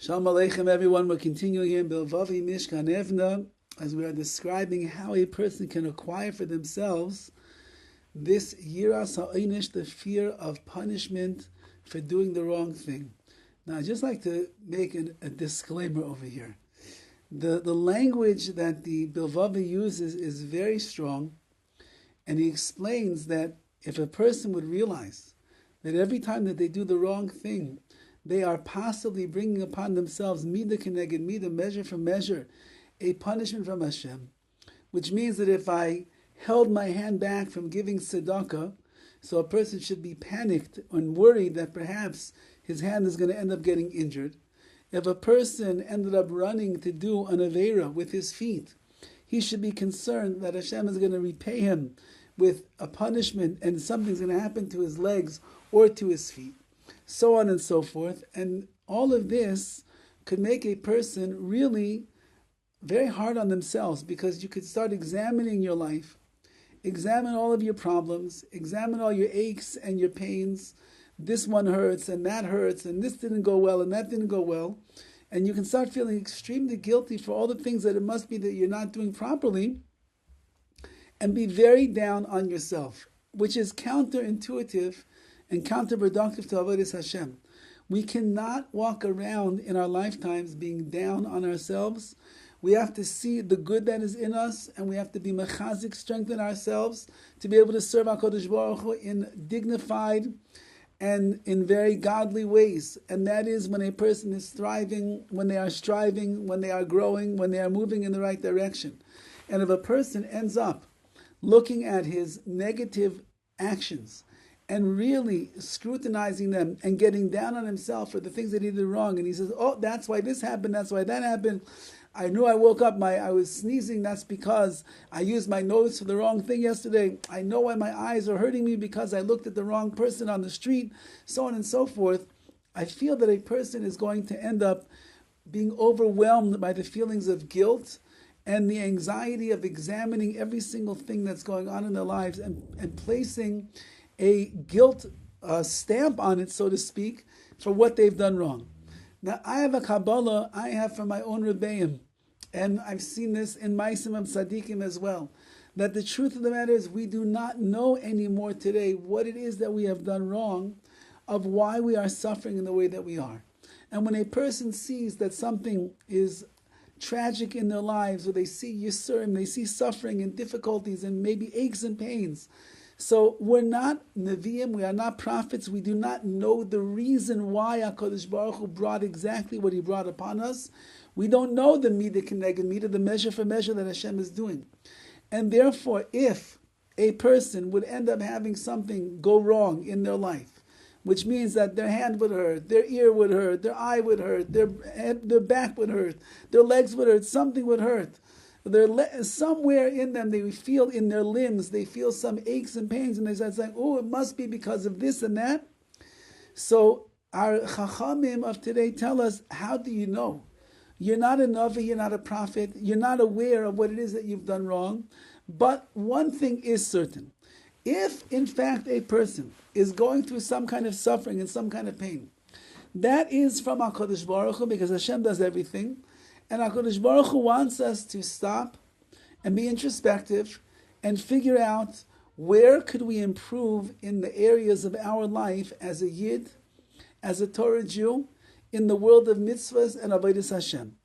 Shalom Aleichem, everyone. We're continuing here in BILVAVI, MISHKAN, EVNEH, as we are describing how a person can acquire for themselves this yiras ha'onish, the fear of punishment for doing the wrong thing. Now, I'd just like to make a disclaimer over here. The language that the BILVAVI uses is very strong, and he explains that if a person would realize that every time that they do the wrong thing, they are possibly bringing upon themselves midah keneged midah, measure for measure, a punishment from Hashem, which means that if I held my hand back from giving tzedakah, so a person should be panicked and worried that perhaps his hand is going to end up getting injured. If a person ended up running to do an aveira with his feet, he should be concerned that Hashem is going to repay him with a punishment and something's going to happen to his legs or to his feet, so on and so forth. And all of this could make a person really very hard on themselves, because you could start examining your life, examine all of your problems, examine all your aches and your pains. This one hurts and that hurts and this didn't go well and that didn't go well. And you can start feeling extremely guilty for all the things that it must be that you're not doing properly, and be very down on yourself, which is counterintuitive and counterproductive to Avodas Hashem. We cannot walk around in our lifetimes being down on ourselves. We have to see the good that is in us, and we have to be mechazik, strengthen ourselves to be able to serve HaKadosh Baruch Hu in dignified and in very godly ways. And that is when a person is thriving, when they are striving, when they are growing, when they are moving in the right direction. And if a person ends up looking at his negative actions and really scrutinizing them and getting down on himself for the things that he did wrong, and he says, oh, that's why this happened, that's why that happened. I knew I woke up, I was sneezing, that's because I used my nose for the wrong thing yesterday. I know why my eyes are hurting me because I looked at the wrong person on the street, so on and so forth. I feel that a person is going to end up being overwhelmed by the feelings of guilt and the anxiety of examining every single thing that's going on in their lives and placing a guilt stamp on it, so to speak, for what they've done wrong. Now, I have a Kabbalah I have from my own Rebbeim, and I've seen this in Maisim of Tzadikim as well, that the truth of the matter is we do not know anymore today what it is that we have done wrong, of why we are suffering in the way that we are. And when a person sees that something is tragic in their lives, or they see Yisurim, they see suffering and difficulties and maybe aches and pains. So we're not Nevi'im, we are not prophets, we do not know the reason why HaKadosh Baruch Hu brought exactly what He brought upon us. We don't know the midah keneged midah, the measure for measure that Hashem is doing. And therefore, if a person would end up having something go wrong in their life, which means that their hand would hurt, their ear would hurt, their eye would hurt, their back would hurt, their legs would hurt, something would hurt. Somewhere in them, they feel in their limbs, they feel some aches and pains, and they start saying, oh, it must be because of this and that. So our Chachamim of today tell us, how do you know? You're not a Navi, you're not a prophet, you're not aware of what it is that you've done wrong. But one thing is certain. If, in fact, a person is going through some kind of suffering and some kind of pain, that is from HaKadosh Baruch Hu, because Hashem does everything. And HaKadosh Baruch Hu wants us to stop and be introspective and figure out where could we improve in the areas of our life as a Yid, as a Torah Jew, in the world of mitzvahs and avodas Hashem.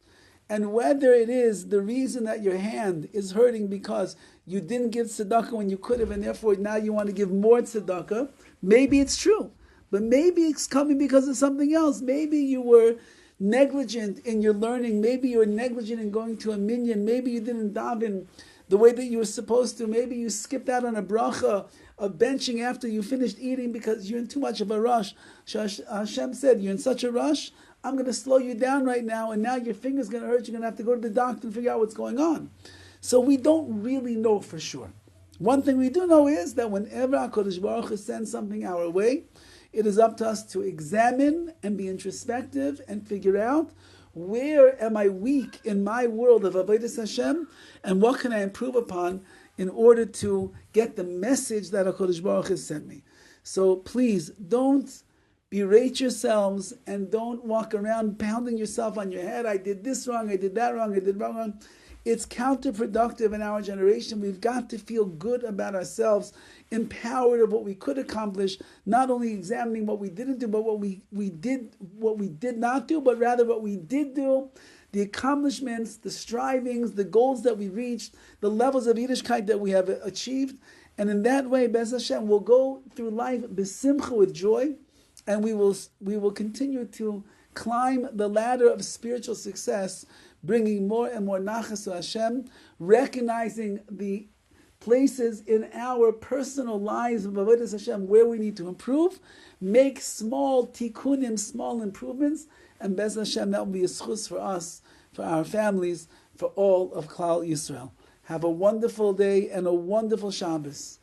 And whether it is the reason that your hand is hurting because you didn't give tzedakah when you could have, and therefore now you want to give more tzedakah, maybe it's true. But maybe it's coming because of something else. Maybe you were negligent in your learning. Maybe you were negligent in going to a minyan. Maybe you didn't daven the way that you were supposed to. Maybe you skipped out on a bracha of benching after you finished eating because you're in too much of a rush. Hashem said, you're in such a rush, I'm going to slow you down right now, and now your finger's going to hurt. You're going to have to go to the doctor and figure out what's going on. So we don't really know for sure. One thing we do know is that whenever HaKadosh Baruch Hu sends something our way, it is up to us to examine and be introspective and figure out, where am I weak in my world of Avodas Hashem, and what can I improve upon in order to get the message that HaKadosh Baruch Hu sent me. So please don't berate yourselves, and don't walk around pounding yourself on your head. I did this wrong, I did that wrong, I did that wrong. It's counterproductive in our generation. We've got to feel good about ourselves, empowered of what we could accomplish, not only examining what we didn't do, but what we did not do, but rather what we did do, the accomplishments, the strivings, the goals that we reached, the levels of Yiddishkeit that we have achieved. And in that way, Be'ez Hashem, we'll go through life b'simcha, with joy, and we will continue to climb the ladder of spiritual success, bringing more and more nachas to Hashem, recognizing the places in our personal lives of avodas Hashem where we need to improve, make small tikkunim, small improvements, and Be'ez Hashem, that will be a schus for us, for our families, for all of Klal Yisrael. Have a wonderful day and a wonderful Shabbos.